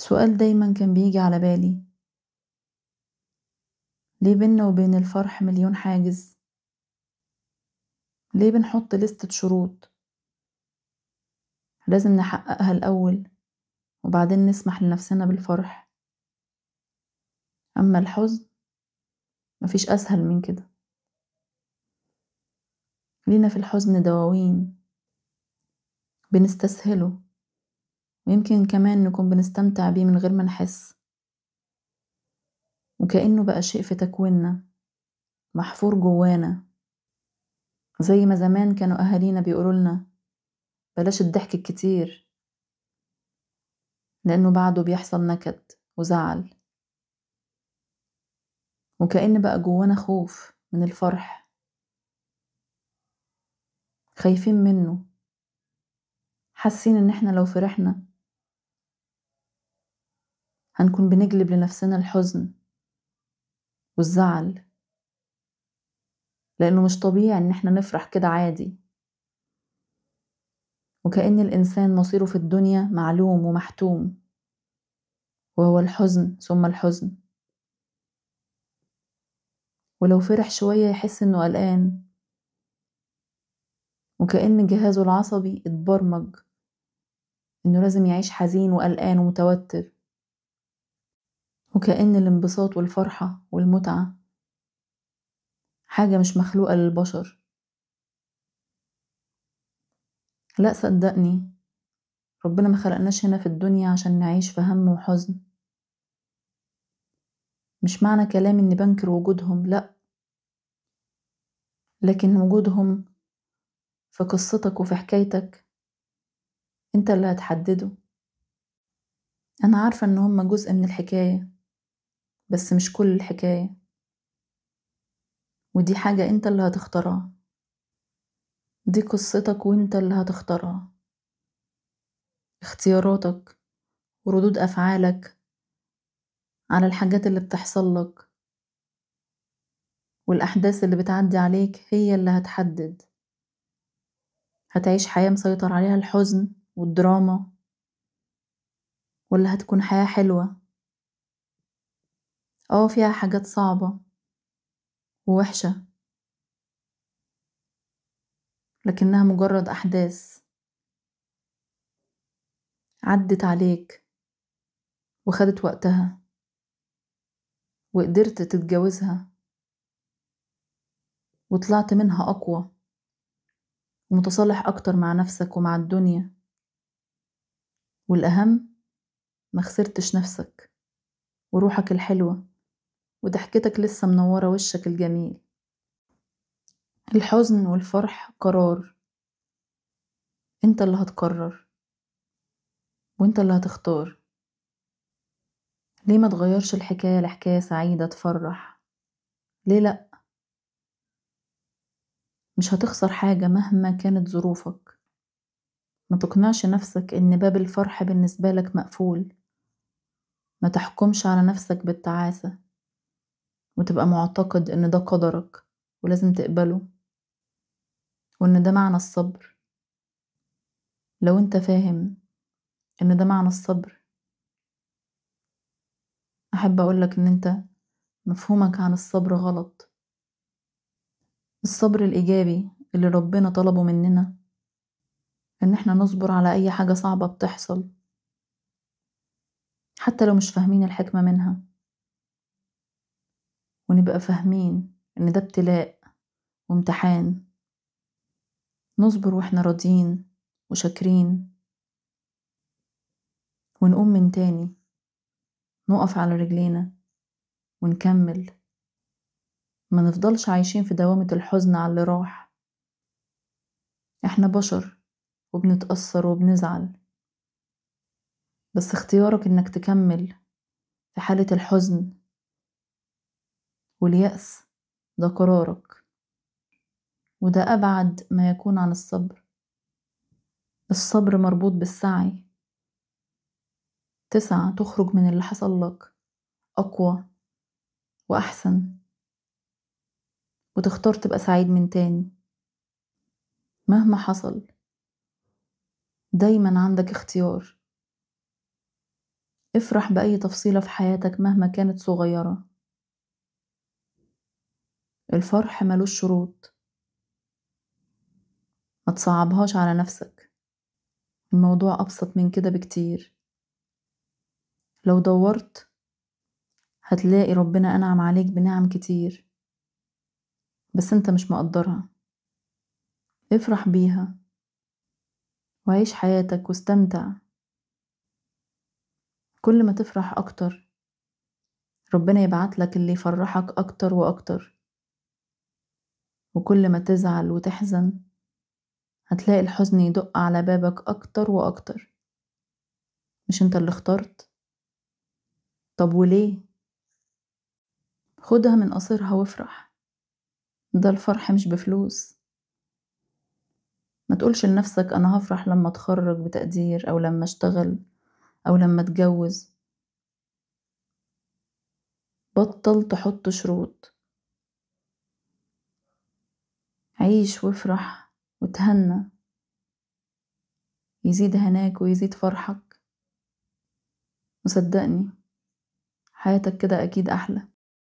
سؤال دايما كان بيجي على بالي. ليه بينا وبين الفرح مليون حاجز؟ ليه بنحط لستة شروط لازم نحققها الأول وبعدين نسمح لنفسنا بالفرح؟ أما الحزن مفيش أسهل من كده. لينا في الحزن دواوين بنستسهله، ويمكن كمان نكون بنستمتع بيه من غير ما نحس، وكأنه بقى شيء في تكويننا محفور جوانا. زي ما زمان كانوا أهالينا بيقولولنا بلاش الضحك الكتير لأنه بعده بيحصل نكد وزعل، وكأن بقى جوانا خوف من الفرح، خايفين منه، حاسين ان احنا لو فرحنا هنكون بنجلب لنفسنا الحزن والزعل، لأنه مش طبيعي ان احنا نفرح كده عادي، وكأن الإنسان مصيره في الدنيا معلوم ومحتوم، وهو الحزن ثم الحزن. ولو فرح شوية يحس انه قلقان، وكأن جهازه العصبي اتبرمج انه لازم يعيش حزين وقلقان ومتوتر، وكأن الانبساط والفرحة والمتعة حاجة مش مخلوقة للبشر. لا صدقني، ربنا ما خلقناش هنا في الدنيا عشان نعيش في هم وحزن. مش معنى كلامي اني بنكر وجودهم، لا، لكن وجودهم في قصتك وفي حكايتك انت اللي هتحدده. انا عارفة ان هم جزء من الحكاية بس مش كل الحكاية، ودي حاجة انت اللي هتختارها. دي قصتك وانت اللي هتختارها. اختياراتك وردود افعالك على الحاجات اللي بتحصل لك والاحداث اللي بتعدي عليك هي اللي هتحدد هتعيش حياة مسيطر عليها الحزن والدراما، ولا هتكون حياة حلوة فيها حاجات صعبة ووحشة لكنها مجرد أحداث عدت عليك وخدت وقتها وقدرت تتجاوزها وطلعت منها أقوى ومتصالح أكتر مع نفسك ومع الدنيا، والأهم ما خسرتش نفسك وروحك الحلوة وضحكتك لسه منورة وشك الجميل. الحزن والفرح قرار، انت اللي هتقرر وانت اللي هتختار. ليه ما تغيرش الحكاية لحكاية سعيدة تفرح؟ ليه لأ؟ مش هتخسر حاجة مهما كانت ظروفك. ما تقنعش نفسك ان باب الفرح بالنسبة لك مقفول. ما تحكمش على نفسك بالتعاسة وتبقى معتقد ان ده قدرك ولازم تقبله، وان ده معنى الصبر. لو انت فاهم ان ده معنى الصبر، احب اقولك ان انت مفهومك عن الصبر غلط. الصبر الايجابي اللي ربنا طلبه مننا ان احنا نصبر على اي حاجة صعبة بتحصل حتى لو مش فاهمين الحكمة منها، ونبقى فاهمين ان ده ابتلاء وامتحان. نصبر واحنا راضيين وشاكرين، ونقوم من تاني، نقف على رجلينا ونكمل. ما نفضلش عايشين في دوامة الحزن على اللي راح. احنا بشر وبنتأثر وبنزعل، بس اختيارك انك تكمل في حالة الحزن واليأس ده قرارك، وده أبعد ما يكون عن الصبر. الصبر مربوط بالسعي، تسعى تخرج من اللي حصل لك أقوى وأحسن، وتختار تبقى سعيد من تاني. مهما حصل دايما عندك اختيار، افرح بأي تفصيلة في حياتك مهما كانت صغيرة. الفرح ملوش شروط، ما تصعبهاش على نفسك، الموضوع أبسط من كده بكتير. لو دورت هتلاقي ربنا أنعم عليك بنعم كتير، بس انت مش مقدرها. افرح بيها وعيش حياتك واستمتع. كل ما تفرح أكتر ربنا يبعتلك اللي يفرحك أكتر وأكتر، وكل ما تزعل وتحزن هتلاقي الحزن يدق على بابك أكتر وأكتر. مش انت اللي اخترت؟ طب وليه؟ خدها من قصيرها وافرح. ده الفرح مش بفلوس. ما تقولش لنفسك أنا هفرح لما اتخرج بتقدير أو لما اشتغل أو لما اتجوز. بطل تحط شروط. عيش وافرح وتهنى، يزيد هناك ويزيد فرحك. وصدقني حياتك كده أكيد أحلى.